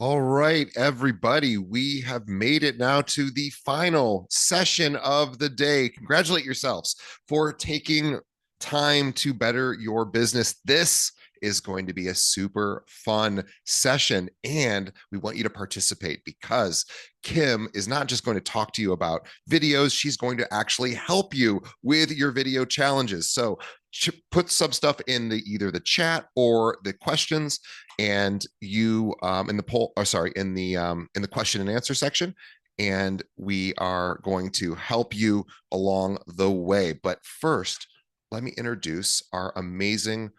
All right, everybody, we have made it now to the final session of the day. Congratulate yourselves for taking time to better your business. This is going to be a super fun session, and we want you to participate because Kim is not just going to talk to you about videos, she's going to actually help you with your video challenges. So put some stuff in the either the chat or the questions, and you in the poll, or sorry, in the question and answer section, and we are going to help you along the way. But first, let me introduce our amazing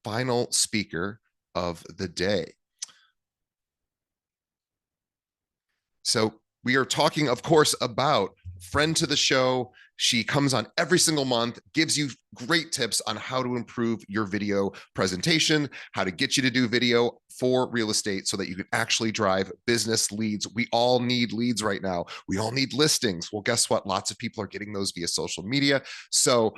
final speaker of the day. So we are talking, of course, about friend to the show. She comes on every single month, gives you great tips on how to improve your video presentation, how to get you to do video for real estate so that you can actually drive business leads. We all need leads right now. We all need listings. Well, guess what? Lots of people are getting those via social media. So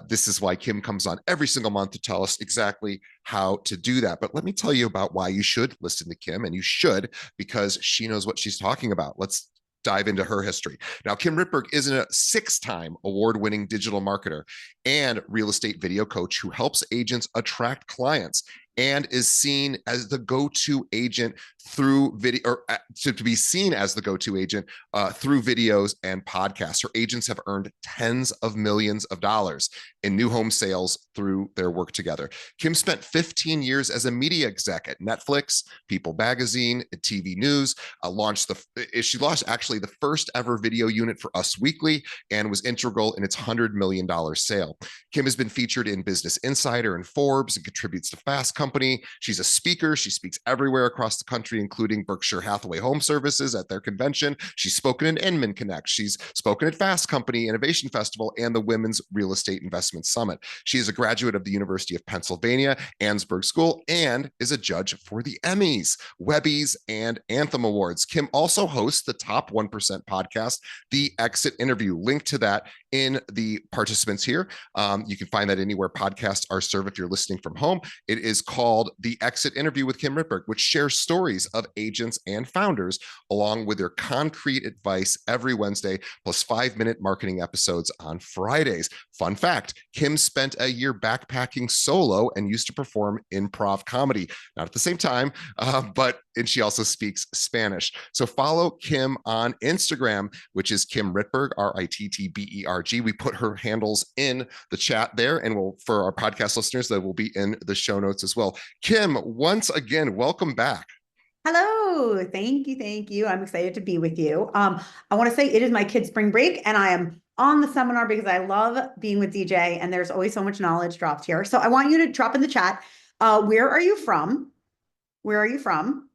this is why Kim comes on every single month to tell us exactly how to do that. But let me tell you about why you should listen to Kim, and you should because she knows what she's talking about. Let's dive into her history. Now, Kim Rittberg is a six-time award-winning digital marketer and real estate video coach who helps agents attract clients and is seen as the go-to agent through video, or to be seen as the go-to agent through videos and podcasts. Her agents have earned tens of millions of dollars in new home sales through their work together. Kim spent 15 years as a media exec at Netflix, People Magazine, TV News. She launched actually the first ever video unit for Us Weekly and was integral in its $100 million sale. Kim has been featured in Business Insider and Forbes and contributes to Fast Company. She's a speaker. She speaks everywhere across the country, including Berkshire Hathaway Home Services at their convention. She's spoken in Inman Connect. She's spoken at Fast Company Innovation Festival and the Women's Real Estate Investment Summit. She is a graduate of the University of Pennsylvania, Ansberg School, and is a judge for the Emmys, Webbies, and Anthem Awards. Kim also hosts the Top 1% podcast, The Exit Interview. Link to that in the participants here. You can find that anywhere podcasts are served if you're listening from home. It is called The Exit Interview with Kim Rittberg, which shares stories of agents and founders along with their concrete advice every Wednesday, plus 5-minute marketing episodes on Fridays. Fun fact, Kim spent a year backpacking solo and used to perform improv comedy. Not at the same time, and she also speaks Spanish. So follow Kim on Instagram, which is Kim Rittberg, Rittberg. We put her handles in the chat there, and for our podcast listeners, that will be in the show notes as well. Kim, once again, welcome back. Hello. Thank you. Thank you. I'm excited to be with you. I want to say it is my kid's spring break and I am on the seminar because I love being with DJ and there's always so much knowledge dropped here. So I want you to drop in the chat. Where are you from? Where are you from?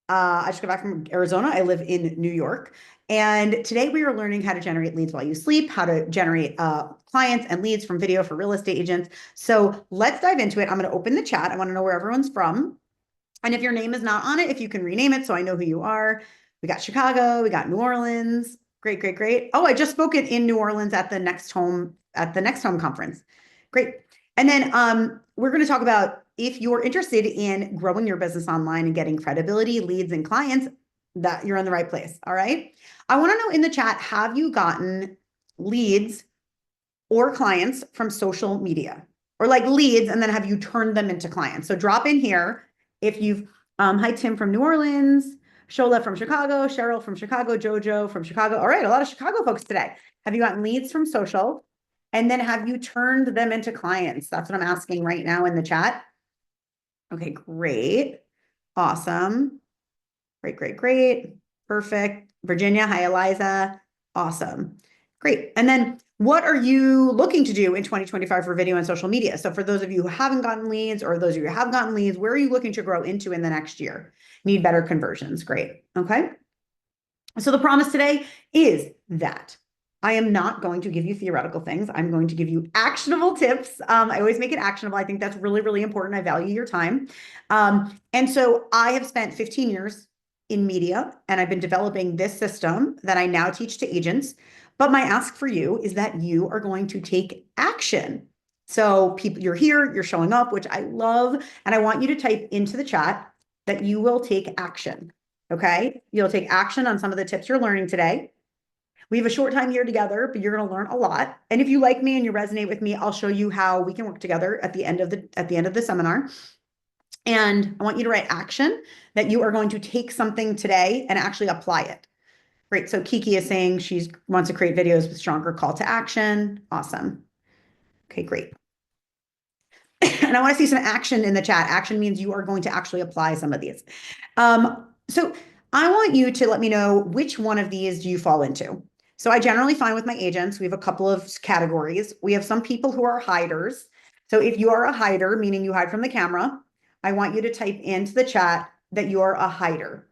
I just got back from Arizona. I live in New York. And today we are learning how to generate leads while you sleep, how to generate clients and leads from video for real estate agents. So let's dive into it. I'm going to open the chat. I want to know where everyone's from. And if your name is not on it, if you can rename it so I know who you are. We got Chicago, we got New Orleans. Great, great, great. Oh, I just spoke it in New Orleans at the Next Home conference. Great. And then we're going to talk about if you're interested in growing your business online and getting credibility, leads, and clients, that you're in the right place. All right. I want to know in the chat, have you gotten leads or clients from social media, or like leads, and then have you turned them into clients? So drop in here. If you've, hi, Tim from New Orleans, Shola from Chicago, Cheryl from Chicago, Jojo from Chicago. All right, a lot of Chicago folks today. Have you gotten leads from social? And then have you turned them into clients? That's what I'm asking right now in the chat. Okay, great. Awesome. Great, great, great. Perfect. Virginia, hi, Eliza. Awesome. Great. And then what are you looking to do in 2025 for video and social media? So for those of you who haven't gotten leads, or those of you who have gotten leads, where are you looking to grow into in the next year? Need better conversions. Great. Okay. So the promise today is that I am not going to give you theoretical things. I'm going to give you actionable tips. I always make it actionable. I think that's really, really important. I value your time. And so I have spent 15 years in media, and I've been developing this system that I now teach to agents. But my ask for you is that you are going to take action. So people, you're here, you're showing up, which I love. And I want you to type into the chat that you will take action. Okay. You'll take action on some of the tips you're learning today. We have a short time here together, but you're going to learn a lot. And if you like me and you resonate with me, I'll show you how we can work together at the end of the seminar. And I want you to write action that you are going to take something today and actually apply it. Great. So Kiki is saying she wants to create videos with stronger call to action. Awesome. Okay, great. And I want to see some action in the chat. Action means you are going to actually apply some of these. So I want you to let me know which one of these do you fall into. So I generally find with my agents, we have a couple of categories. We have some people who are hiders. So if you are a hider, meaning you hide from the camera, I want you to type into the chat that you're a hider.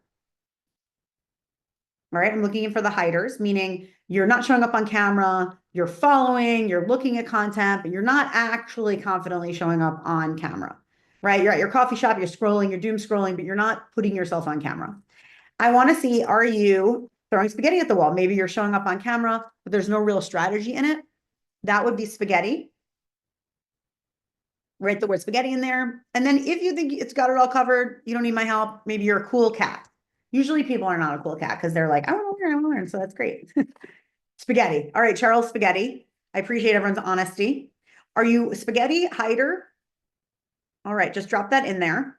All right, I'm looking for the hiders, meaning you're not showing up on camera, you're following, you're looking at content, but you're not actually confidently showing up on camera, right? You're at your coffee shop, you're scrolling, you're doom scrolling, but you're not putting yourself on camera. I want to see, are you throwing spaghetti at the wall? Maybe you're showing up on camera, but there's no real strategy in it. That would be spaghetti. Write the word spaghetti in there. And then if you think it's got it all covered, you don't need my help, maybe you're a cool cat. Usually people are not a cool cat because they're like, I want to learn, I want to learn. So that's great. Spaghetti. All right, Charles, spaghetti. I appreciate everyone's honesty. Are you spaghetti hider? All right, just drop that in there.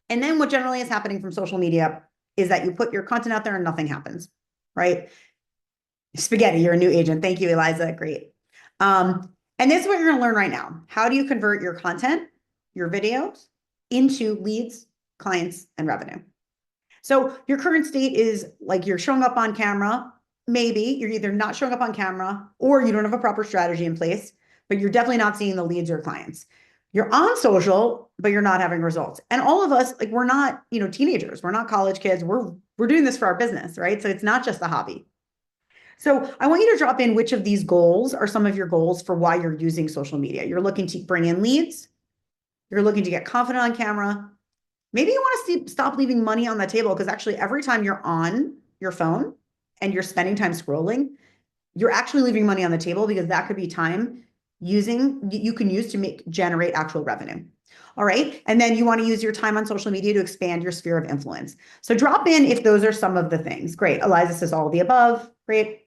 And then what generally is happening from social media is that you put your content out there and nothing happens, right? Spaghetti, you're a new agent. Thank you, Eliza. Great. And this is what you're going to learn right now. How do you convert your content, your videos into leads, clients, and revenue? So your current state is like you're showing up on camera. Maybe you're either not showing up on camera or you don't have a proper strategy in place, but you're definitely not seeing the leads or clients. You're on social, but you're not having results. And all of us, like we're not, teenagers. We're not college kids. We're doing this for our business, right? So it's not just a hobby. So I want you to drop in which of these goals are some of your goals for why you're using social media. You're looking to bring in leads. You're looking to get confident on camera. Maybe you want to stop leaving money on the table because actually every time you're on your phone and you're spending time scrolling, you're actually leaving money on the table because that could be time you can use to generate actual revenue. All right. And then you want to use your time on social media to expand your sphere of influence. So drop in if those are some of the things. Great. Eliza says all of the above. Great.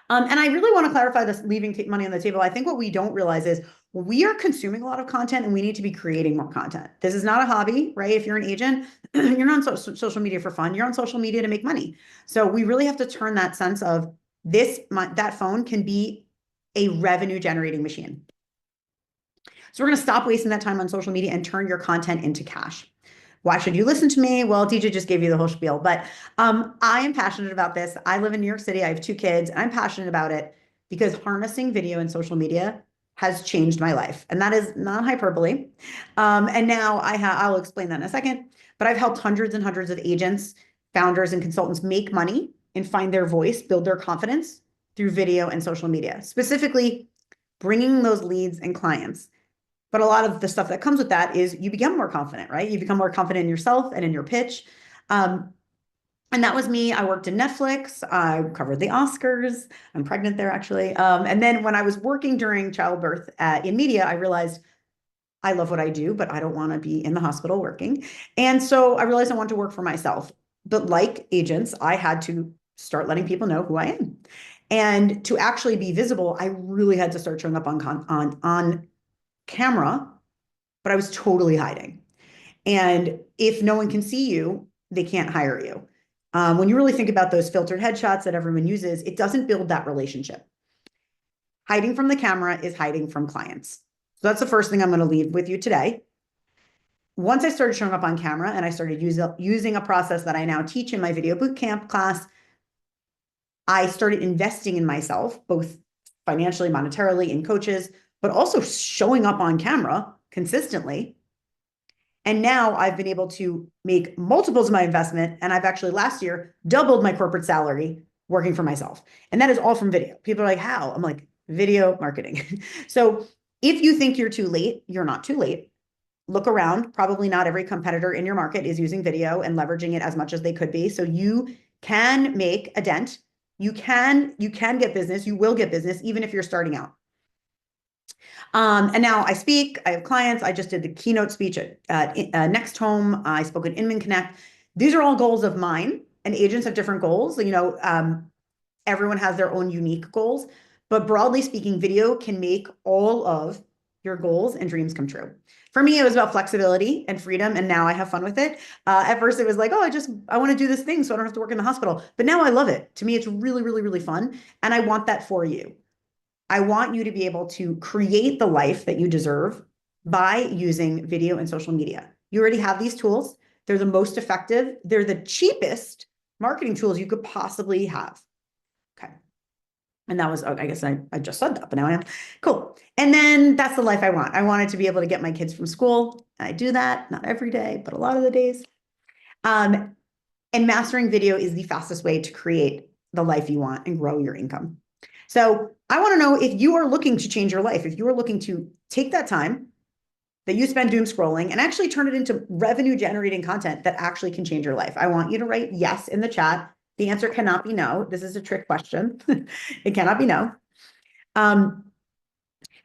And I really want to clarify this leaving money on the table. I think what we don't realize is we are consuming a lot of content and we need to be creating more content. This is not a hobby, right? If you're an agent, you're not on social media for fun. You're on social media to make money. So we really have to turn that sense of that phone can be a revenue generating machine. So we're going to stop wasting that time on social media and turn your content into cash. Why should you listen to me? Well, DJ just gave you the whole spiel, but I am passionate about this. I live in New York City. I have 2 kids, and I'm passionate about it because harnessing video and social media has changed my life, and that is not hyperbole. And now I'll explain that in a second. But I've helped hundreds and hundreds of agents, founders, and consultants make money and find their voice, build their confidence through video and social media, specifically bringing those leads and clients. But a lot of the stuff that comes with that is you become more confident, right? You become more confident in yourself and in your pitch. And that was me. I worked in Netflix. I covered the Oscars. I'm pregnant there, actually. And then when I was working during childbirth in media, I realized I love what I do, but I don't want to be in the hospital working. And so I realized I wanted to work for myself. But like agents, I had to start letting people know who I am. And to actually be visible, I really had to start showing up on camera, but I was totally hiding. And if no one can see you, they can't hire you. When you really think about those filtered headshots that everyone uses, it doesn't build that relationship. Hiding from the camera is hiding from clients. So that's the first thing I'm going to leave with you today. Once I started showing up on camera and I started using a process that I now teach in my video bootcamp class, I started investing in myself, both financially, monetarily, in coaches, but also showing up on camera consistently. And now I've been able to make multiples of my investment. And I've actually last year doubled my corporate salary working for myself. And that is all from video. People are like, how? I'm like, video marketing. So if you think you're too late, you're not too late. Look around. Probably not every competitor in your market is using video and leveraging it as much as they could be. So you can make a dent. You can get business. You will get business, even if you're starting out. And now I speak, I have clients. I just did the keynote speech at Next Home. I spoke at Inman Connect. These are all goals of mine, and agents have different goals. Everyone has their own unique goals, but broadly speaking, video can make all of your goals and dreams come true. For me, it was about flexibility and freedom, and now I have fun with it. At first, it was like, oh, I want to do this thing so I don't have to work in the hospital. But now I love it. To me, it's really, really, really fun, and I want that for you. I want you to be able to create the life that you deserve by using video and social media. You already have these tools. They're the most effective. They're the cheapest marketing tools you could possibly have. Okay. And that was, I guess I just said that, but now I am. Cool. And then that's the life I want. I wanted to be able to get my kids from school. I do that, not every day, but a lot of the days. And mastering video is the fastest way to create the life you want and grow your income. So I want to know if you are looking to change your life, if you are looking to take that time that you spend doom scrolling and actually turn it into revenue generating content that actually can change your life. I want you to write yes in the chat. The answer cannot be no. This is a trick question. It cannot be no.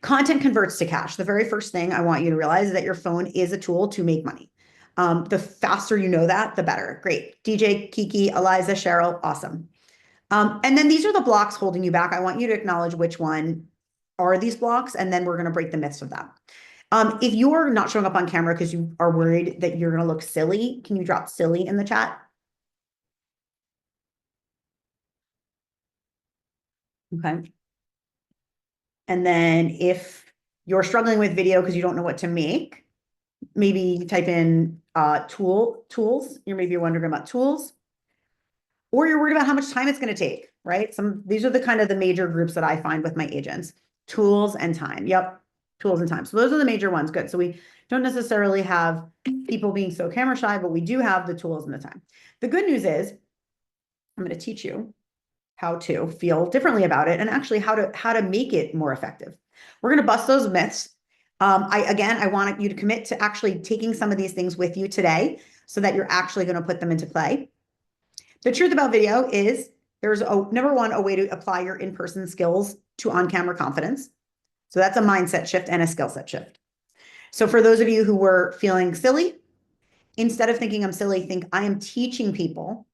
Content converts to cash. The very first thing I want you to realize is that your phone is a tool to make money. The faster you know that, the better. Great. DJ, Kiki, Eliza, Cheryl, awesome. And then these are the blocks holding you back. I want you to acknowledge which one are these blocks, and then we're going to break the myths of that. If you're not showing up on camera because you are worried that you're going to look silly, can you drop silly in the chat? Okay. And then if you're struggling with video because you don't know what to make, maybe type in tools. You're maybe wondering about tools, or you're worried about how much time it's going to take, right? These are the kind of the major groups that I find with my agents: tools and time. Yep, tools and time. So those are the major ones. Good. So we don't necessarily have people being so camera shy, but we do have the tools and the time. The good news is I'm going to teach you how to feel differently about it and actually how to make it more effective. We're going to bust those myths. I want you to commit to actually taking some of these things with you today so that you're actually going to put them into play. The truth about video is there's number one, a way to apply your in-person skills to on-camera confidence. So that's a mindset shift and a skill set shift. So for those of you who were feeling silly, instead of thinking I'm silly, think I am teaching people,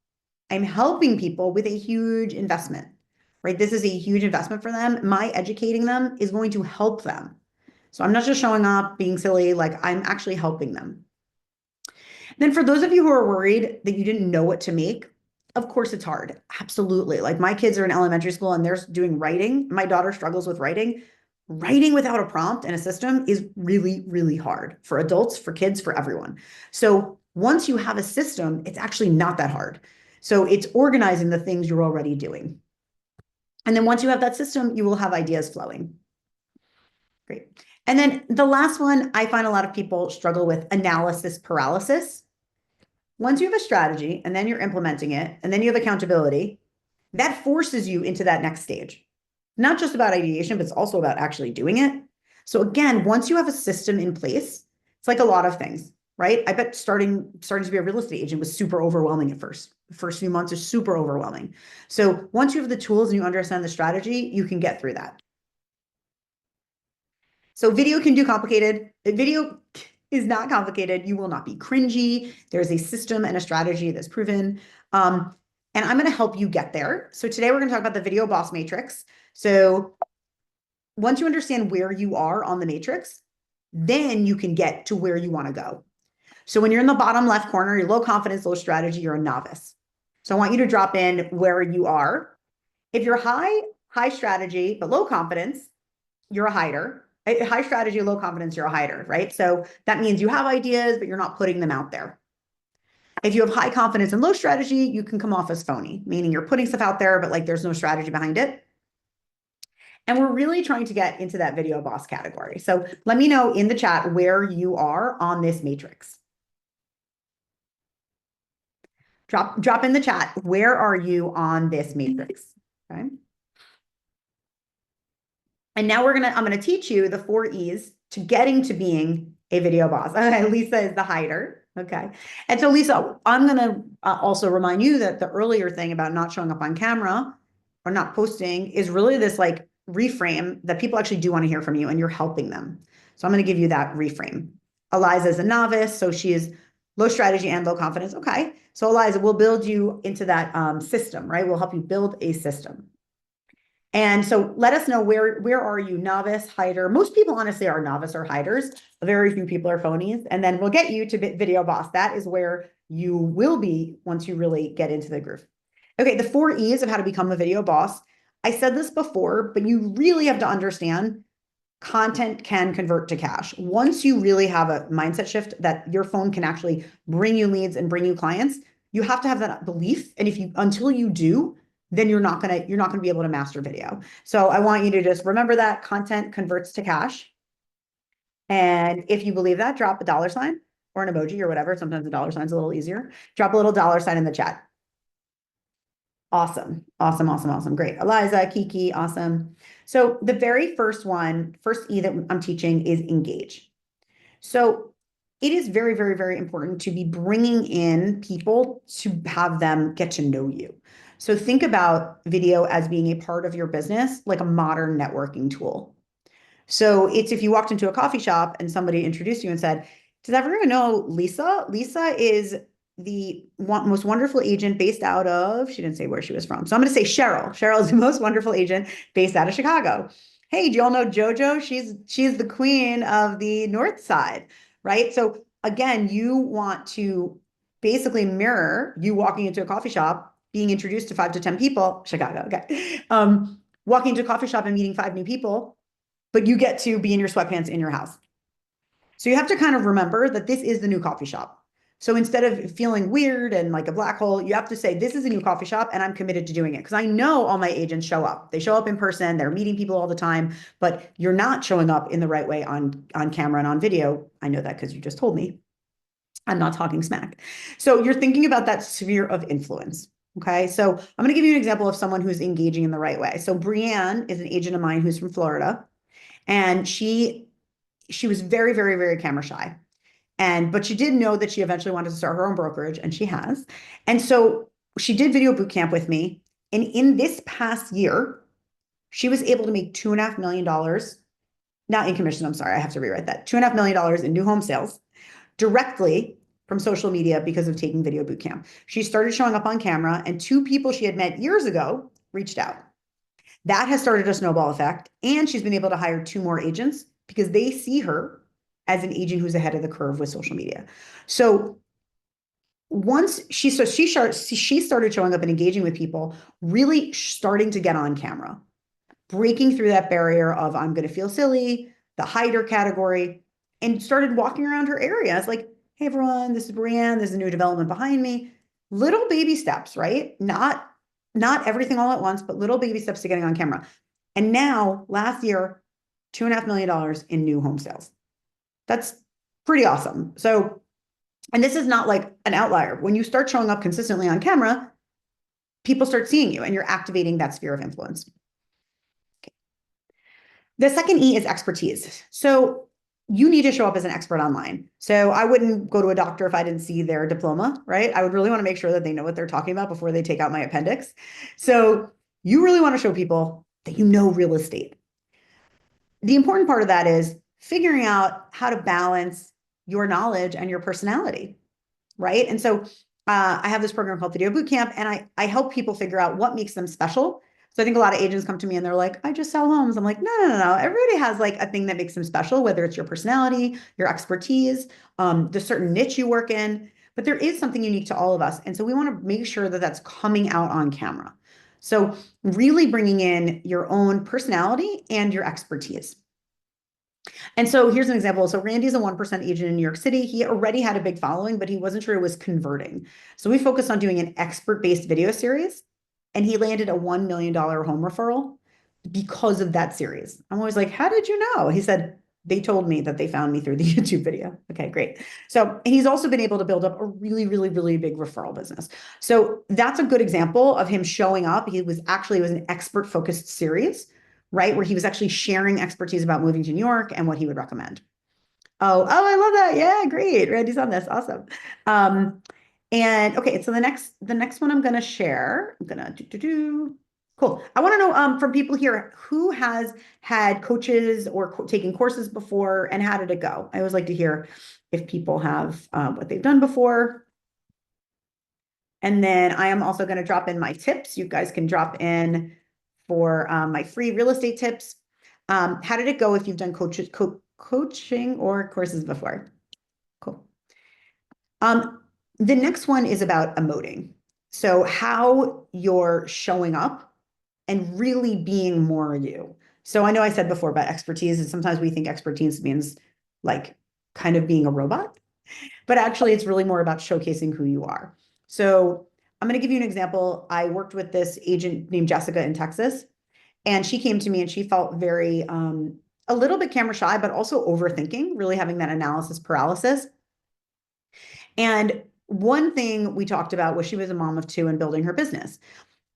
I'm helping people with a huge investment, right? This is a huge investment for them. My educating them is going to help them. So I'm not just showing up, being silly, like I'm actually helping them. Then for those of you who are worried that you didn't know what to make, of course it's hard. Absolutely. Like my kids are in elementary school and they're doing writing. My daughter struggles with writing. Writing without a prompt and a system is really, really hard for adults, for kids, for everyone. So once you have a system, it's actually not that hard. So it's organizing the things you're already doing. And then once you have that system, you will have ideas flowing. Great. And then the last one, I find a lot of people struggle with analysis paralysis. Once you have a strategy and then you're implementing it and then you have accountability, that forces you into that next stage. Not just about ideation, but it's also about actually doing it. So again, once you have a system in place, it's like a lot of things, right? I bet starting to be a real estate agent was super overwhelming at first. The first few months are super overwhelming. So once you have the tools and you understand the strategy, you can get through that. So video can do complicated. Video is not complicated. You will not be cringy. There's a system and a strategy that's proven. And I'm going to help you get there. So today we're going to talk about the video boss matrix. So once you understand where you are on the matrix, then you can get to where you want to go. So when you're in the bottom left corner, you're low confidence, low strategy, you're a novice. So I want you to drop in where you are. If you're high strategy, but low confidence, you're a hider. High strategy, low confidence, you're a hider, right? So that means you have ideas, but you're not putting them out there. If you have high confidence and low strategy, you can come off as phony, meaning you're putting stuff out there, but like there's no strategy behind it. And we're really trying to get into that video boss category. So let me know in the chat where you are on this matrix. Drop in the chat, where are you on this matrix? Okay. And now I'm gonna teach you the 4 E's to getting to being a video boss. Lisa is the hider. Okay. And so Lisa, I'm gonna also remind you that the earlier thing about not showing up on camera or not posting is really this like reframe that people actually do want to hear from you and you're helping them. So I'm going to give you that reframe. Eliza is a novice, so she is Low strategy and low confidence. Okay. So Eliza, we'll build you into that system, right? We'll help you build a system. And so let us know where are you, novice, hider. Most people honestly are novice or hiders. Very few people are phonies. And then we'll get you to video boss. That is where you will be once you really get into the groove. Okay, the 4 E's of how to become a video boss. I said this before, but you really have to understand content can convert to cash. Once you really have a mindset shift that your phone can actually bring you leads and bring you clients, you have to have that belief. And if you, until you do, then you're not gonna be able to master video. So I want you to just remember that content converts to cash. And if you believe that, drop a dollar sign or an emoji or whatever. Sometimes a dollar sign is a little easier. Drop a little dollar sign in the chat. Awesome. Awesome. Awesome. Awesome. Great. Eliza, Kiki, awesome. So the very first one, first E that I'm teaching is engage. So it is very, very, very important to be bringing in people to have them get to know you. So think about video as being a part of your business, like a modern networking tool. So it's if you walked into a coffee shop and somebody introduced you and said, does everyone know Lisa? Lisa is the most wonderful agent based out of, she didn't say where she was from. So I'm going to say Cheryl. Cheryl is the most wonderful agent based out of Chicago. Hey, do you all know JoJo? She's the queen of the North Side, right? So again, you want to basically mirror you walking into a coffee shop, being introduced to 5 to 10 people, Chicago, okay. Walking into a coffee shop and meeting 5 new people, but you get to be in your sweatpants in your house. So you have to kind of remember that this is the new coffee shop. So instead of feeling weird and like a black hole, you have to say, this is a new coffee shop and I'm committed to doing it. Because I know all my agents show up. They show up in person, they're meeting people all the time, but you're not showing up in the right way on camera and on video. I know that because you just told me. I'm not talking smack. So you're thinking about that sphere of influence. Okay. So I'm going to give you an example of someone who's engaging in the right way. So Brianne is an agent of mine who's from Florida. And she was very, very, very camera shy. But she did know that she eventually wanted to start her own brokerage, and she has. And so she did video boot camp with me. And in this past year, she was able to make $2.5 million, not in commission, I'm sorry, I have to rewrite that. $2.5 million in new home sales directly from social media because of taking video boot camp. She started showing up on camera, and 2 people she had met years ago reached out. That has started a snowball effect. And she's been able to hire 2 more agents because they see her as an agent who's ahead of the curve with social media. So once she started showing up and engaging with people, really starting to get on camera, breaking through that barrier of I'm going to feel silly, the hider category, and started walking around her area. It's like, hey everyone, this is Brianne. There's a new development behind me. Little baby steps, right? Not everything all at once, but little baby steps to getting on camera. And now, last year, $2.5 million in new home sales. That's pretty awesome. So, and this is not like an outlier. When you start showing up consistently on camera, people start seeing you and you're activating that sphere of influence. Okay. The second E is expertise. So you need to show up as an expert online. So I wouldn't go to a doctor if I didn't see their diploma, right? I would really want to make sure that they know what they're talking about before they take out my appendix. So you really want to show people that you know real estate. The important part of that is figuring out how to balance your knowledge and your personality, right? And so I have this program called Video Bootcamp, and I help people figure out what makes them special. So I think a lot of agents come to me and they're like, I just sell homes. I'm like, no, no, no, no. Everybody has like a thing that makes them special, whether it's your personality, your expertise, the certain niche you work in, but there is something unique to all of us. And so we want to make sure that that's coming out on camera. So really bringing in your own personality and your expertise. And so here's an example. So Randy's a 1% agent in New York City. He already had a big following, but he wasn't sure it was converting. So we focused on doing an expert-based video series, and he landed a $1 million home referral because of that series. I'm always like, how did you know? He said, they told me that they found me through the YouTube video. Okay, great. So he's also been able to build up a really, really, really big referral business. So that's a good example of him showing up. It was an expert focused series, right? Where he was actually sharing expertise about moving to New York and what he would recommend. Oh, I love that. Yeah, great. Randy's on this. Awesome. And okay, so the next one I'm gonna share, I'm gonna do. Cool. I want to know from people here who has had coaches or taking courses before and how did it go? I always like to hear if people have what they've done before. And then I am also going to drop in my tips. You guys can drop in for my free real estate tips. How did it go if you've done coaching or courses before? Cool. The next one is about emoting. So how you're showing up and really being more you. So I know I said before about expertise, and sometimes we think expertise means like kind of being a robot, but actually it's really more about showcasing who you are. So I'm going to give you an example. I worked with this agent named Jessica in Texas, and she came to me and she felt very, a little bit camera shy, but also overthinking, really having that analysis paralysis. And one thing we talked about was she was a mom of two and building her business.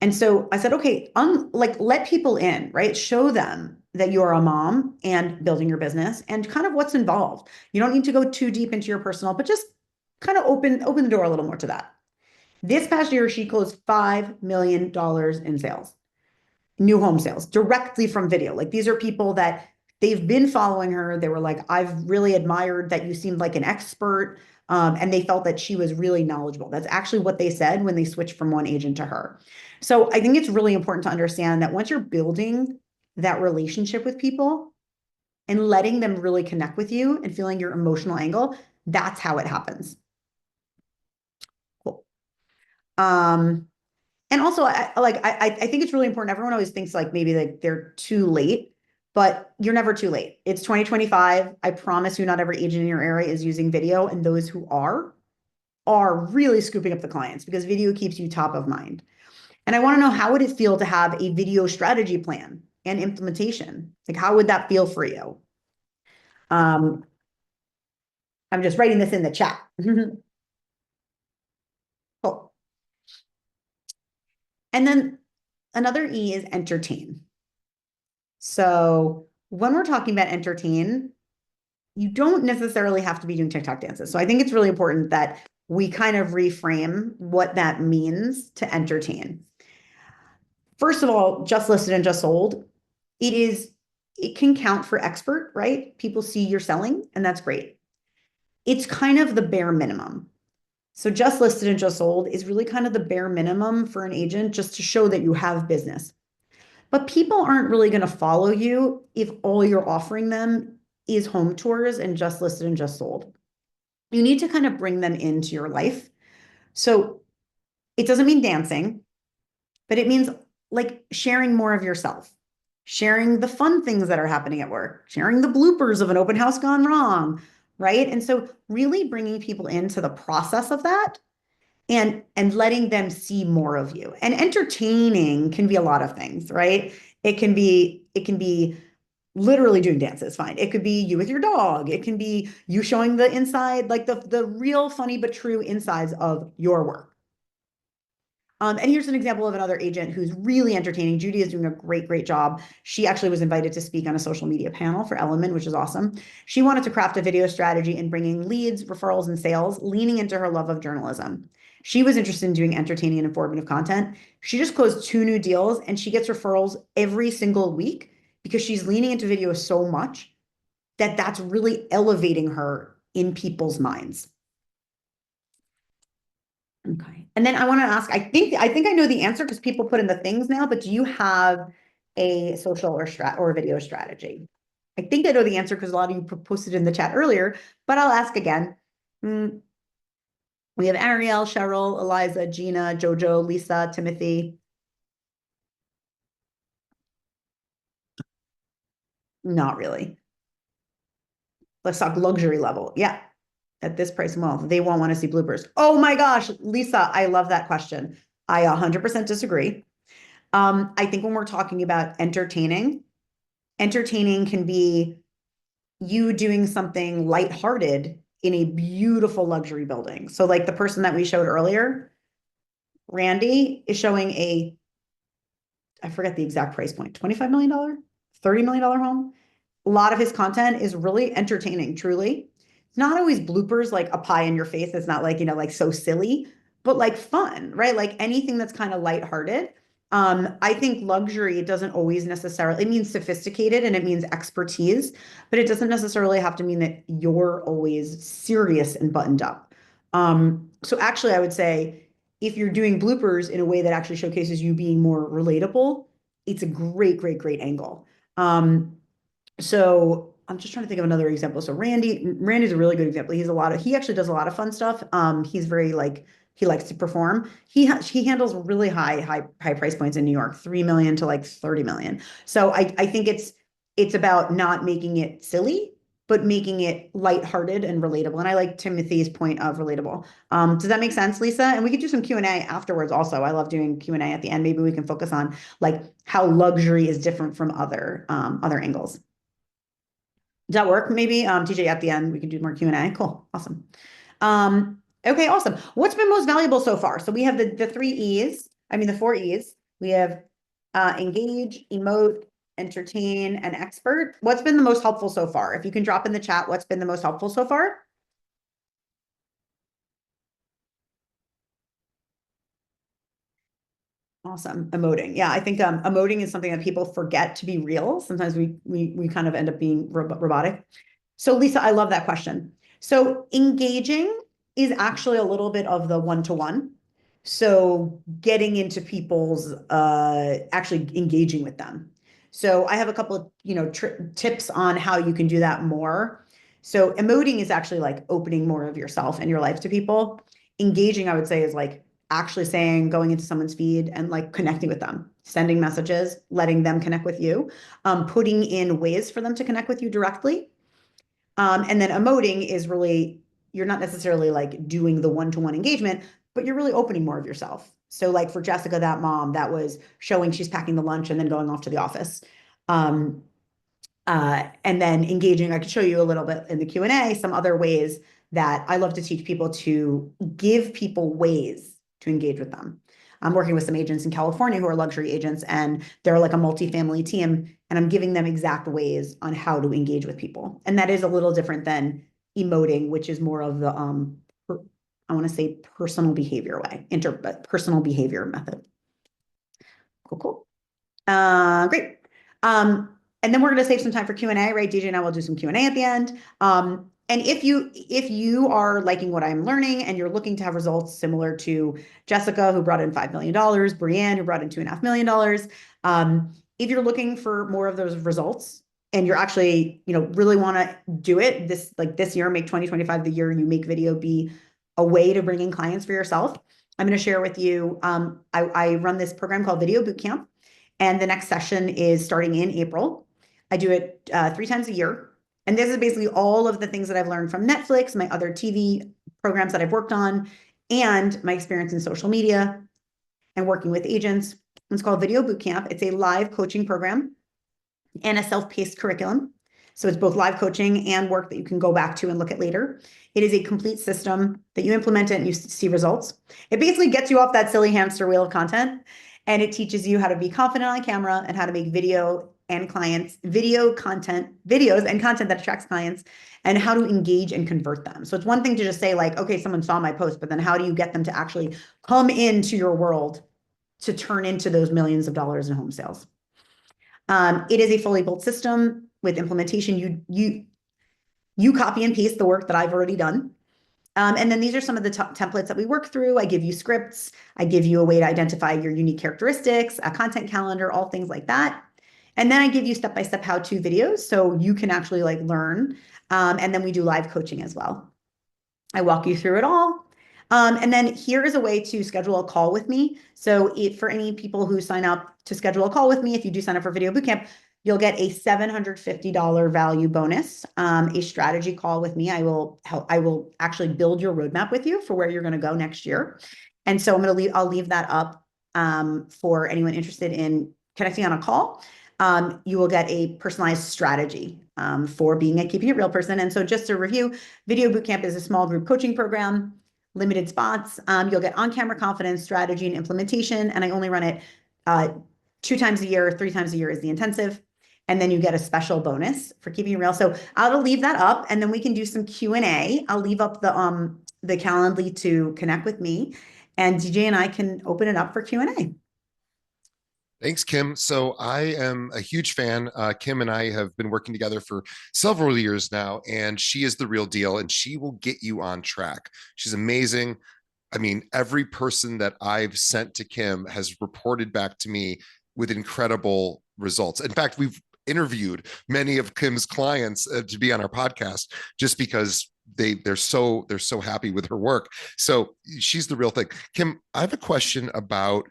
And so I said, okay, like let people in, right? Show them that you're a mom and building your business and kind of what's involved. You don't need to go too deep into your personal, but just kind of open the door a little more to that. This past year, she closed $5 million in sales, new home sales directly from video. Like these are people that they've been following her. They were like, I've really admired that you seemed like an expert. And they felt that she was really knowledgeable. That's actually what they said when they switched from one agent to her. So I think it's really important to understand that once you're building that relationship with people and letting them really connect with you and feeling your emotional angle, that's how it happens. Cool. Um, and also, I think it's really important. Everyone always thinks like maybe like they're too late, but you're never too late. It's 2025. I promise you, not every agent in your area is using video, and those who are really scooping up the clients because video keeps you top of mind. And I want to know, how would it feel to have a video strategy plan and implementation? Like, how would that feel for you? Um, I'm just writing this in the chat. Cool. And then another E is entertain. So when we're talking about entertain, you don't necessarily have to be doing TikTok dances. So I think it's really important that we kind of reframe what that means to entertain. First of all, just listed and just sold, it can count for expert, right? People see you're selling, and that's great. It's kind of the bare minimum. So just listed and just sold is really kind of the bare minimum for an agent just to show that you have business. But people aren't really going to follow you if all you're offering them is home tours and just listed and just sold. You need to kind of bring them into your life. So it doesn't mean dancing, but it means like sharing more of yourself, sharing the fun things that are happening at work, sharing the bloopers of an open house gone wrong, right? And so really bringing people into the process of that and letting them see more of you. And entertaining can be a lot of things, right? It can be literally doing dances, fine. It could be you with your dog. It can be you showing the inside, like the real funny but true insides of your work. And here's an example of another agent who's really entertaining. Judy is doing a great job. She actually was invited to speak on a social media panel for Element, which is awesome. She wanted to craft a video strategy in bringing leads, referrals, and sales, leaning into her love of journalism. She was interested in doing entertaining and informative content. She just closed 2 new deals, and she gets referrals every single week because she's leaning into video so much that that's really elevating her in people's minds. Okay. And then I want to ask, I think I know the answer because people put in the things now, but do you have a social or video strategy? I think I know the answer because a lot of you posted in the chat earlier, but I'll ask again. We have Ariel, Cheryl, Eliza, Gina, Jojo, Lisa, Timothy. Not really. Let's talk luxury level. Yeah. At this price, well, they won't want to see bloopers. Oh my gosh, Lisa, I love that question. I 100% disagree. I think when we're talking about entertaining can be you doing something lighthearted in a beautiful luxury building. So like the person that we showed earlier, Randy is showing I forget the exact price point, $25 million, $30 million home. A lot of his content is really entertaining, truly. It's not always bloopers like a pie in your face. It's not like, like so silly, but like fun, right? Like anything that's kind of lighthearted. I think luxury doesn't always necessarily, it means sophisticated and it means expertise, but it doesn't necessarily have to mean that you're always serious and buttoned up. So actually, I would say if you're doing bloopers in a way that actually showcases you being more relatable, it's a great, great, great angle. So I'm just trying to think of another example. So Randy's a really good example. He actually does a lot of fun stuff. He's very like, he likes to perform. He handles really high price points in New York, 3 million to like 30 million. So I think it's about not making it silly, but making it lighthearted and relatable. And I like Timothy's point of relatable. Does that make sense, Lisa? And we could do some Q&A afterwards also. I love doing Q&A at the end. Maybe we can focus on like how luxury is different from other angles. Does that work? Maybe TJ at the end we can do more Q&A. Cool. Awesome. Okay, awesome. What's been most valuable so far? So we have the three E's, I mean the four E's. We have engage, emote, entertain, and expert. What's been the most helpful so far? If you can drop in the chat, what's been the most helpful so far? Awesome. Emoting. Yeah, I think emoting is something that people forget to be real. Sometimes we kind of end up being robotic. So Lisa, I love that question. So engaging is actually a little bit of the one-to-one. So getting into people's actually engaging with them. So I have a couple of, tips on how you can do that more. So emoting is actually like opening more of yourself and your life to people. Engaging, I would say, is like actually saying, going into someone's feed and like connecting with them, sending messages, letting them connect with you, putting in ways for them to connect with you directly. And then emoting is really, you're not necessarily like doing the one-to-one engagement, but you're really opening more of yourself. So like for Jessica, that mom, that was showing she's packing the lunch and then going off to the office. Um, and then engaging, I could show you a little bit in the Q&A, some other ways that I love to teach people to give people ways to engage with them. I'm working with some agents in California who are luxury agents, and they're like a multifamily team, and I'm giving them exact ways on how to engage with people. And that is a little different than emoting, which is more of the, I want to say personal behavior way, interpersonal behavior method. Cool, cool. Great. And then we're going to save some time for Q&A, right? DJ and I will do some Q&A at the end. And if you are liking what I'm learning and you're looking to have results similar to Jessica, who brought in $5 million, Brianne, who brought in $2.5 million, if you're looking for more of those results and you're actually, really want to do it this year, make 2025 the year you make video be a way to bring in clients for yourself, I'm going to share with you, I run this program called Video Bootcamp, and the next session is starting in April. I do it 3 times a year. And this is basically all of the things that I've learned from Netflix, my other TV programs that I've worked on, and my experience in social media and working with agents. It's called Video Bootcamp. It's a live coaching program and a self-paced curriculum. So it's both live coaching and work that you can go back to and look at later. It is a complete system that you implement it and you see results. It basically gets you off that silly hamster wheel of content, and it teaches you how to be confident on camera and how to make videos and content that attracts clients, and how to engage and convert them. So it's one thing to just say like, okay, someone saw my post, but then how do you get them to actually come into your world to turn into those millions of dollars in home sales? It is a fully built system with implementation. You copy and paste the work that I've already done. And then these are some of the templates that we work through. I give you scripts. I give you a way to identify your unique characteristics, a content calendar, all things like that. And then I give you step-by-step how-to videos so you can actually like learn. And then we do live coaching as well. I walk you through it all. And then here is a way to schedule a call with me. So for any people who sign up to schedule a call with me, if you do sign up for Video Bootcamp, you'll get a $750 value bonus, a strategy call with me. I will actually build your roadmap with you for where you're going to go next year. And so I'll leave that up for anyone interested in connecting on a call. You will get a personalized strategy for being a Keeping It Real person. And so just to review, Video Bootcamp is a small group coaching program, limited spots. You'll get on-camera confidence, strategy, and implementation. And I only run it 2 times a year, 3 times a year is the intensive. And then you get a special bonus for Keeping It Real. So I'll leave that up, and then we can do some Q&A. I'll leave up the Calendly to connect with me, and DJ and I can open it up for Q&A. Thanks, Kim. So I am a huge fan. Kim and I have been working together for several years now, and she is the real deal, and she will get you on track. She's amazing. I mean, every person that I've sent to Kim has reported back to me with incredible results. In fact, we've interviewed many of Kim's clients to be on our podcast just because they're so happy with her work. So she's the real thing. Kim, I have a question about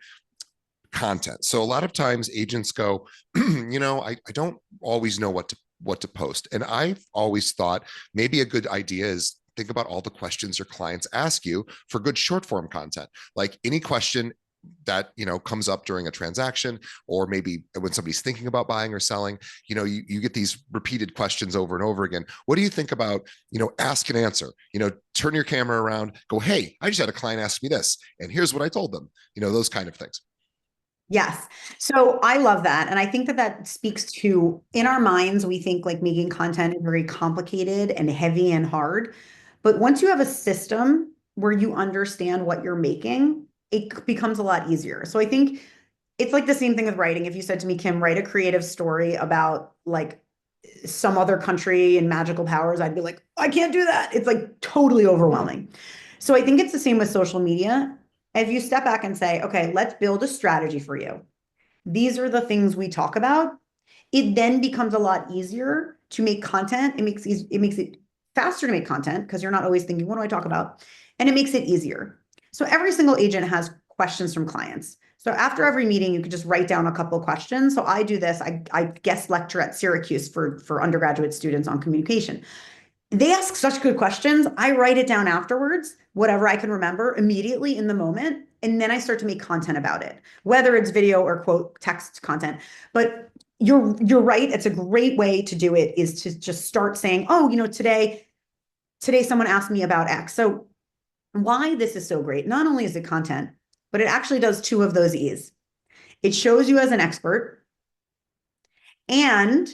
content. So a lot of times agents go, I don't always know what to post. And I've always thought maybe a good idea is think about all the questions your clients ask you for good short form content. Like any question that comes up during a transaction, or maybe when somebody's thinking about buying or selling, you get these repeated questions over and over again. What do you think about ask and answer? Turn your camera around, go, hey, I just had a client ask me this and here's what I told them. Those kind of things. Yes. So I love that. And I think that that speaks to in our minds, we think like making content is very complicated and heavy and hard. But once you have a system where you understand what you're making, it becomes a lot easier. So I think it's like the same thing with writing. If you said to me, Kim, write a creative story about like some other country and magical powers, I'd be like, I can't do that. It's like totally overwhelming. So I think it's the same with social media. If you step back and say, okay, let's build a strategy for you. These are the things we talk about. It then becomes a lot easier to make content. It makes it faster to make content because you're not always thinking, what do I talk about? And it makes it easier. So every single agent has questions from clients. So after every meeting, you could just write down a couple of questions. So I do this. I guest lecture at Syracuse for undergraduate students on communication. They ask such good questions. I write it down afterwards, whatever I can remember immediately in the moment. And then I start to make content about it, whether it's video or quote text content. But you're right. It's a great way to do it is to just start saying, oh, today someone asked me about X. So why this is so great. Not only is it content, but it actually does two of those E's. It shows you as an expert and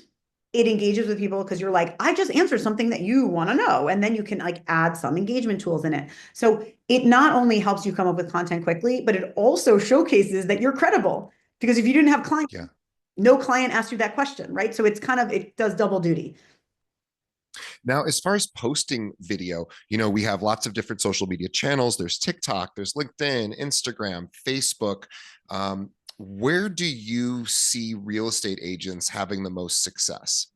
it engages with people because you're like, I just answered something that you want to know. And then you can like add some engagement tools in it. So it not only helps you come up with content quickly, but it also showcases that you're credible. Because if you didn't have clients, Yeah. no client asked you that question, right? So it does double duty. Now, as far as posting video, we have lots of different social media channels. There's TikTok, there's LinkedIn, Instagram, Facebook. Where do you see real estate agents having the most success?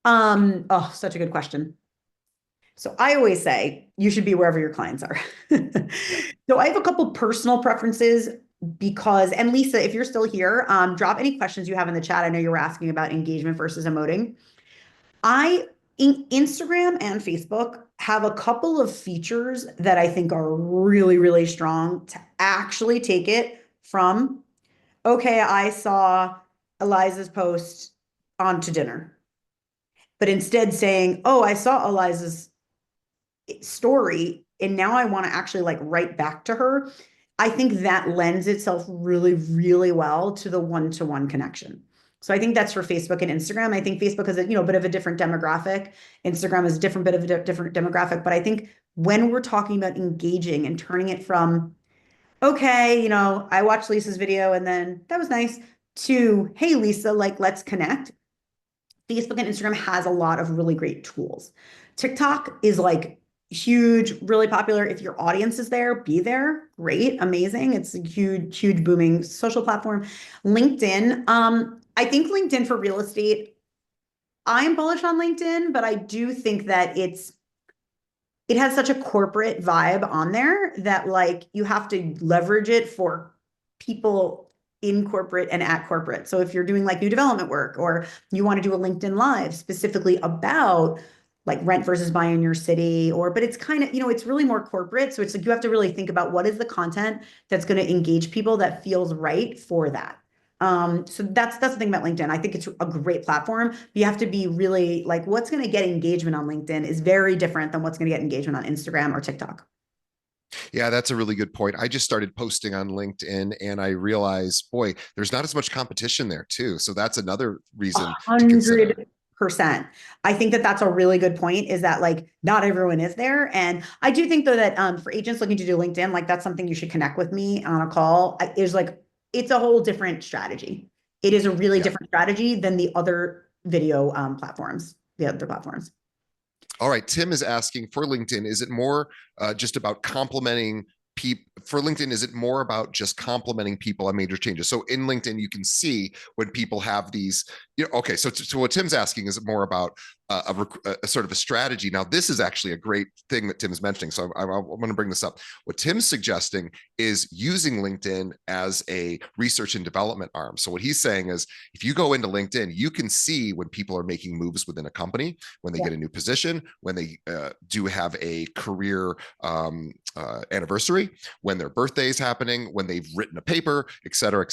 Oh, such a good question. So I always say you should be wherever your clients are. Yeah. So I have a couple personal preferences because, and Lisa, if you're still here, drop any questions you have in the chat. I know you were asking about engagement versus emoting. I Instagram and Facebook have a couple of features that I think are really, really strong to actually take it from, okay, I saw Eliza's post on to dinner, but instead saying, oh, I saw Eliza's story and now I want to actually like write back to her. I think that lends itself really, really well to the one-to-one connection. So I think that's for Facebook and Instagram. I think Facebook is a bit of a different demographic. Instagram is a different bit of a different demographic. But I think when we're talking about engaging and turning it from, okay, I watched Lisa's video and then that was nice to, hey, Lisa, like let's connect. Facebook and Instagram has a lot of really great tools. TikTok is like huge, really popular. If your audience is there, be there. Great, amazing. It's a huge, huge booming social platform. LinkedIn. I think LinkedIn for real estate, I'm bullish on LinkedIn, but I do think that it has such a corporate vibe on there that like you have to leverage it for people in corporate and at corporate. So if you're doing like new development work or you want to do a LinkedIn live specifically about like rent versus buy in your city but it's kind of, it's really more corporate. So it's like you have to really think about what is the content that's going to engage people that feels right for that. So that's the thing about LinkedIn. I think it's a great platform. But you have to be really like what's going to get engagement on LinkedIn is very different than what's going to get engagement on Instagram or TikTok. Yeah, that's a really good point. I just started posting on LinkedIn and I realized, boy, there's not as much competition there too. So that's another A reason to consider. 100%. I think that that's a really good point is that like not everyone is there. And I do think though that for agents looking to do LinkedIn, like that's something you should connect with me on a call. Is like it's a whole different strategy. It is a really Yeah. different strategy than the other video platforms, the other platforms. All right. Tim is asking for LinkedIn, is it more just about complementing people? For LinkedIn, is it more about just complimenting people on major changes? So in LinkedIn, you can see when people have these, okay. So what Tim's asking is more about a sort of a strategy. Now, this is actually a great thing that Tim's mentioning. So I'm going to bring this up. What Tim's suggesting is using LinkedIn as a research and development arm. So what he's saying is if you go into LinkedIn, you can see when people are making moves within a company, when they Yeah. get a new position, when they do have a career anniversary, when their birthday is happening, when they've written a paper, et cetera,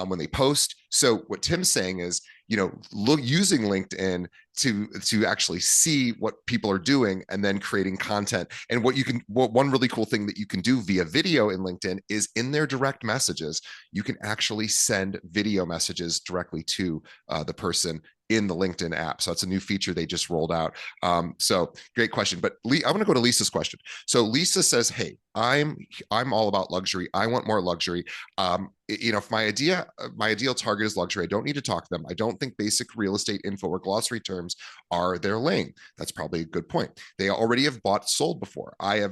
when they post. So what Tim's saying is, look, using LinkedIn to actually see what people are doing and then creating content. And one really cool thing that you can do via video in LinkedIn is in their direct messages, you can actually send video messages directly to the person in the LinkedIn app. So it's a new feature they just rolled out. So great question. But I want to go to Lisa's question. So Lisa says, "Hey, I'm all about luxury. I want more luxury. If my ideal target is luxury, I don't need to talk to them. I don't think basic real estate info or glossary terms are their lane." That's probably a good point. They already have bought, sold before. I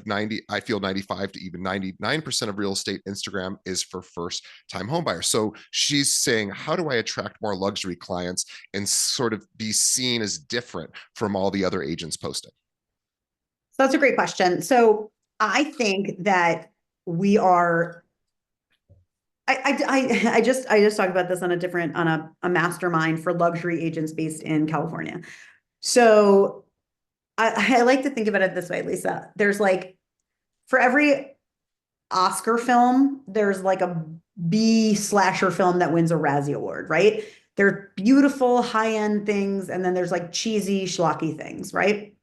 feel 95 to even 99% of real estate Instagram is for first time home buyers. So she's saying, how do I attract more luxury clients and sort of be seen as different from all the other agents posting? So that's a great question. So I think that we are. I just talked about this on a mastermind for luxury agents based in California. So I like to think about it this way, Lisa. There's like for every Oscar film, there's like a B slasher film that wins a Razzie Award, right? They're beautiful high-end things, and then there's like cheesy schlocky things, right?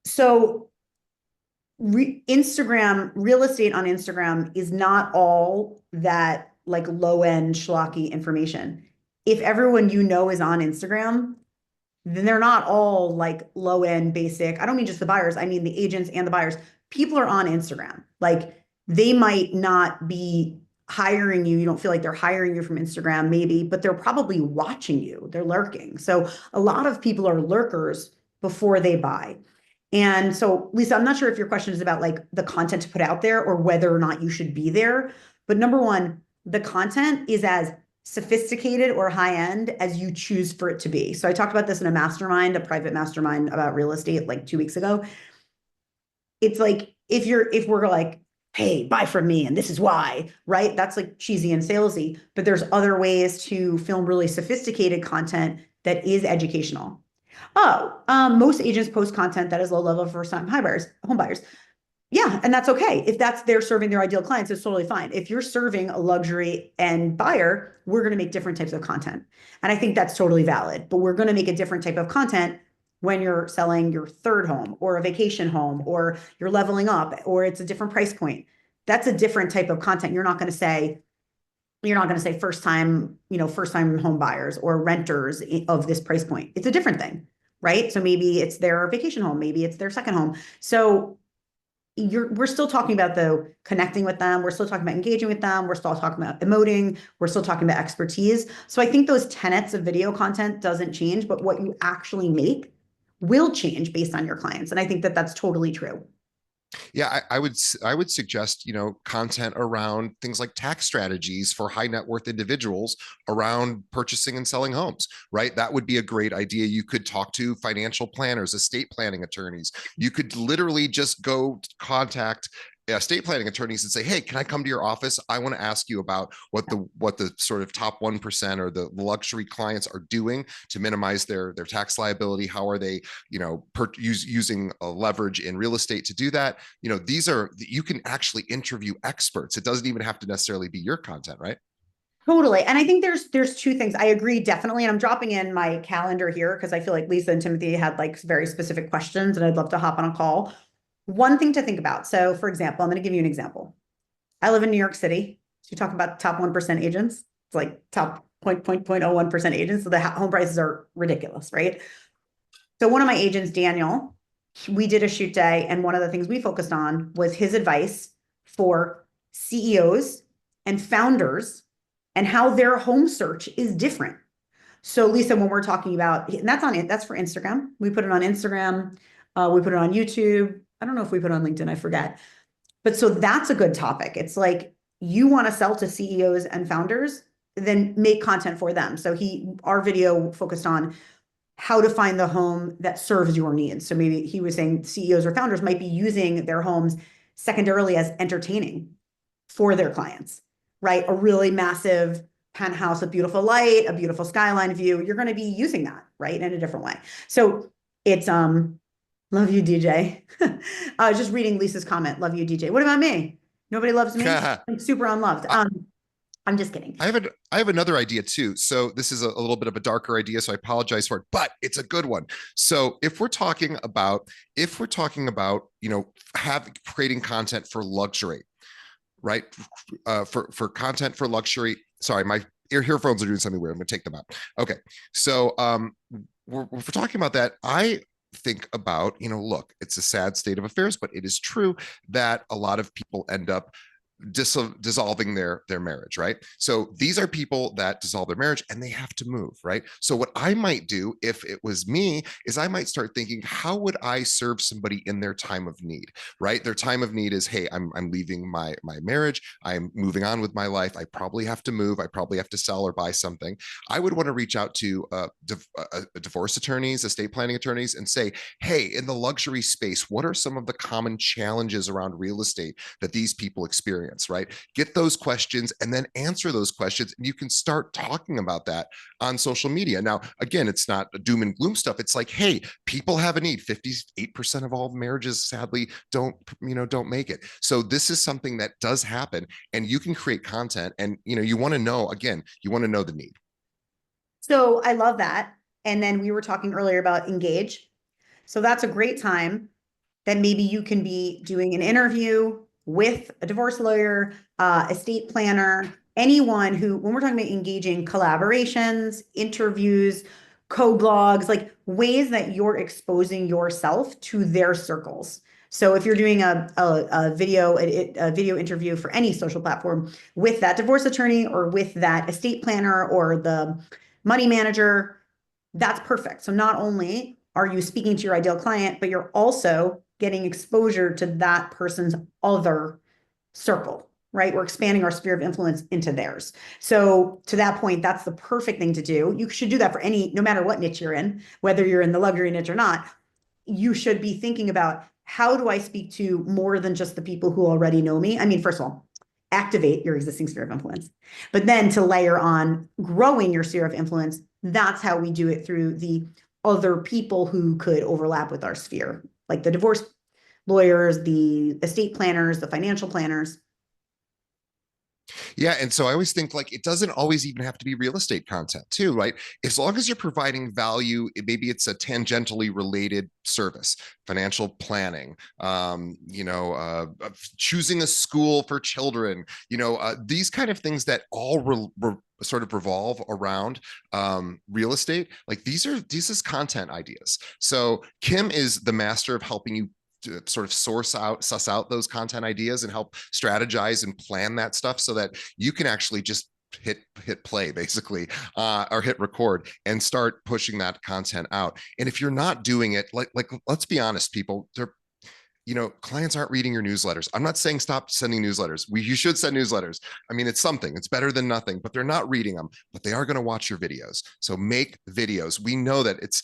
So Instagram, real estate on Instagram is not all that like low end schlocky information. If everyone is on Instagram, then they're not all like low end basic. I don't mean just the buyers, I mean the agents and the buyers. People are on Instagram. Like they might not be hiring you. You don't feel like they're hiring you from Instagram, maybe, but they're probably watching you. They're lurking. So a lot of people are lurkers before they buy. And so, Lisa, I'm not sure if your question is about like the content to put out there or whether or not you should be there. But number one, the content is as sophisticated or high end as you choose for it to be. So I talked about this in a private mastermind about real estate like 2 weeks ago. It's like if we're like, hey, buy from me and this is why, right? That's like cheesy and salesy, but there's other ways to film really sophisticated content that is educational. Most agents post content that is low level for first time home buyers. Yeah, and that's okay. If they're serving their ideal clients, it's totally fine. If you're serving a luxury and buyer, we're going to make different types of content. And I think that's totally valid. But we're going to make a different type of content when you're selling your third home or a vacation home or you're leveling up or it's a different price point. That's a different type of content. You're not going to say first time home buyers or renters of this price point. It's a different thing, right? So maybe it's their vacation home, maybe it's their second home. So we're still talking about the connecting with them. We're still talking about engaging with them. We're still talking about emoting. We're still talking about expertise. So I think those tenets of video content doesn't change, but what you actually make will change based on your clients. And I think that that's totally true. Yeah, I would suggest, content around things like tax strategies for high net worth individuals around purchasing and selling homes, right? That would be a great idea. You could talk to financial planners, estate planning attorneys. You could literally just go contact estate planning attorneys and say, "Hey, can I come to your office? I want to ask you about what the sort of top 1% or the luxury clients are doing to minimize their tax liability. How are they, using a leverage in real estate to do that?" You can actually interview experts. It doesn't even have to necessarily be your content, right? Totally. And I think there's two things. I agree definitely. And I'm dropping in my calendar here because I feel like Lisa and Timothy had like very specific questions and I'd love to hop on a call. One thing to think about. So for example, I'm going to give you an example. I live in New York City. So you talk about top 1% agents. It's like top 0.01% agents. So the home prices are ridiculous, right? So one of my agents, Daniel, we did a shoot day. And one of the things we focused on was his advice for CEOs and founders and how their home search is different. So Lisa, when we're talking about, and that's on it, that's for Instagram. We put it on Instagram. We put it on YouTube. I don't know if we put it on LinkedIn, I forget. But so that's a good topic. It's like you want to sell to CEOs and founders, then make content for them. So our video focused on how to find the home that serves your needs. So maybe he was saying CEOs or founders might be using their homes secondarily as entertaining for their clients, right? A really massive penthouse with beautiful light, a beautiful skyline view. You're going to be using that, right, in a different way. So it's love you, DJ. I was just reading Lisa's comment. Love you, DJ. What about me? Nobody loves me. I'm super unloved. I'm just kidding. I have another idea too. So this is a little bit of a darker idea, so I apologize for it, but it's a good one. So if we're talking about creating content for luxury, right? For content for luxury. Sorry, my earphones are doing something weird. I'm going to take them out. Okay, so we're talking about that. I think about, look, it's a sad state of affairs, but it is true that a lot of people end up dissolving their marriage, right? So these are people that dissolve their marriage and they have to move, right? So what I might do if it was me is I might start thinking, how would I serve somebody in their time of need, right? Their time of need is, hey, I'm leaving my marriage, I'm moving on with my life, I probably have to move, I probably have to sell or buy something. I would want to reach out to divorce attorneys, estate planning attorneys, and say, hey, in the luxury space, what are some of the common challenges around real estate that these people experience, right? Get those questions and then answer those questions. And you can start talking about that on social media. Now, again, it's not doom and gloom stuff. It's like, hey, people have a need. 58% of all marriages sadly don't make it. So this is something that does happen and you can create content and you want to know, again, you want to know the need. So I love that. And then we were talking earlier about engage. So that's a great time that maybe you can be doing an interview with a divorce lawyer, estate planner, anyone who, when we're talking about engaging collaborations, interviews, co-blogs, like ways that you're exposing yourself to their circles. So if you're doing a video interview for any social platform with that divorce attorney or with that estate planner or the money manager, that's perfect. So not only are you speaking to your ideal client, but you're also getting exposure to that person's other circle, right? We're expanding our sphere of influence into theirs. So to that point, that's the perfect thing to do. You should do that for no matter what niche you're in, whether you're in the luxury niche or not. You should be thinking about, how do I speak to more than just the people who already know me? I mean, first of all, activate your existing sphere of influence, but then to layer on growing your sphere of influence, that's how we do it, through the other people who could overlap with our sphere, like the divorce lawyers, the estate planners, the financial planners. Yeah. And so I always think, like, it doesn't always even have to be real estate content too, right? As long as you're providing value, maybe it's a tangentially related service, financial planning, choosing a school for children, these kind of things that all sort of revolve around real estate. Like these is content ideas. So Kim is the master of helping you to sort of suss out those content ideas and help strategize and plan that stuff so that you can actually just hit play basically, or hit record and start pushing that content out. And if you're not doing it, like let's be honest, people, clients aren't reading your newsletters. I'm not saying stop sending newsletters. You should send newsletters. I mean, it's something, it's better than nothing, but they're not reading them, but they are going to watch your videos. So make videos. We know that it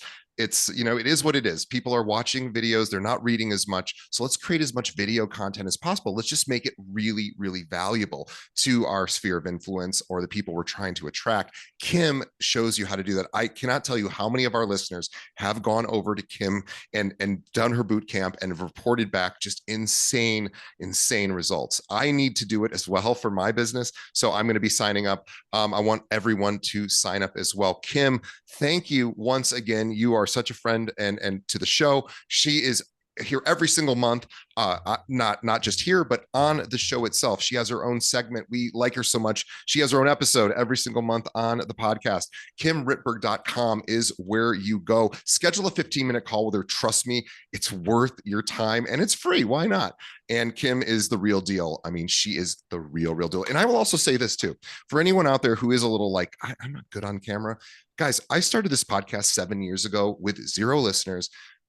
is what it is. People are watching videos, they're not reading as much. So let's create as much video content as possible. Let's just make it really, really valuable to our sphere of influence or the people we're trying to attract. Kim shows you how to do that. I cannot tell you how many of our listeners have gone over to Kim and done her boot camp and have reported back just insane results. I need to do it as well for my business. So I'm going to be signing up. I want everyone to sign up as well. Kim, thank you once again. You are such a friend and to the show. She is here every single month, not just here, but on the show itself. She has her own segment. We like her so much. She has her own episode every single month on the podcast. KimRittberg.com is where you go. Schedule a 15-minute call with her. Trust me, it's worth your time and it's free. Why not? And Kim is the real deal. I mean, she is the real deal. And I will also say this too, for anyone out there who is a little like, I'm not good on camera. Guys, I started this podcast 7 years ago with 0 listeners.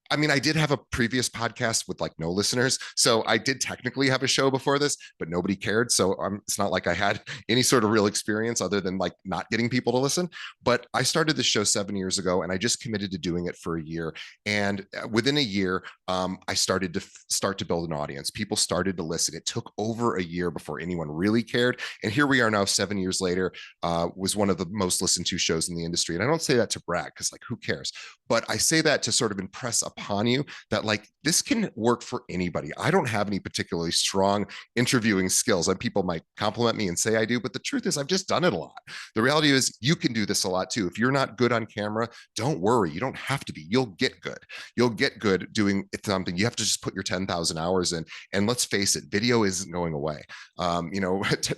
I mean, I did have a previous podcast with like no listeners. So I did technically have a show before this, but nobody cared. So it's not like I had any sort of real experience other than like not getting people to listen. But I started this show 7 years ago and I just committed to doing it for a year. And within a year, I started to build an audience. People started to listen. It took over a year before anyone really cared. And here we are now 7 years later, was one of the most listened to shows in the industry. And I don't say that to brag because like, who cares? But I say that to sort of impress upon you that like this can work for anybody. I don't have any particularly strong interviewing skills, and people might compliment me and say I do, but the truth is I've just done it a lot. The reality is you can do this a lot too. If you're not good on camera, don't worry. You don't have to be. You'll get good. You'll get good doing something. You have to just put your 10,000 hours in. And let's face it, video isn't going away.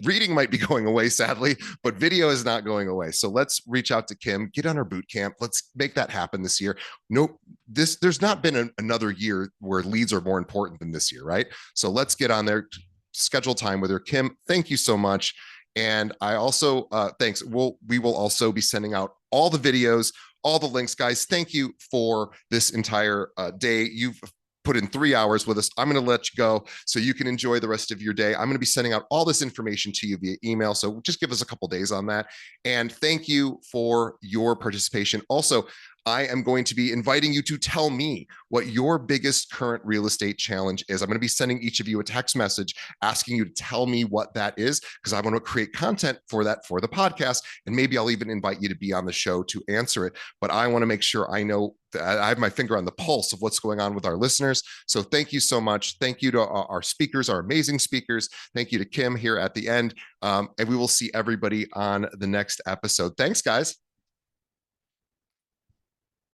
Reading might be going away, sadly, but video is not going away. So let's reach out to Kim, get on her boot camp. Let's make that happen this year. No, there's not been another year where leads are more important than this year, right? So let's get on there, schedule time with her. Kim, thank you so much. And I also, thanks. We will also be sending out all the videos, all the links, guys. Thank you for this entire day. You've put in 3 hours with us. I'm going to let you go so you can enjoy the rest of your day. I'm going to be sending out all this information to you via email. So just give us a couple days on that. And thank you for your participation. Also, I am going to be inviting you to tell me what your biggest current real estate challenge is. I'm going to be sending each of you a text message asking you to tell me what that is, because I want to create content for that for the podcast. And maybe I'll even invite you to be on the show to answer it. But I want to make sure I know that I have my finger on the pulse of what's going on with our listeners. So thank you so much. Thank you to our speakers, our amazing speakers. Thank you to Kim here at the end. And we will see everybody on the next episode. Thanks, guys.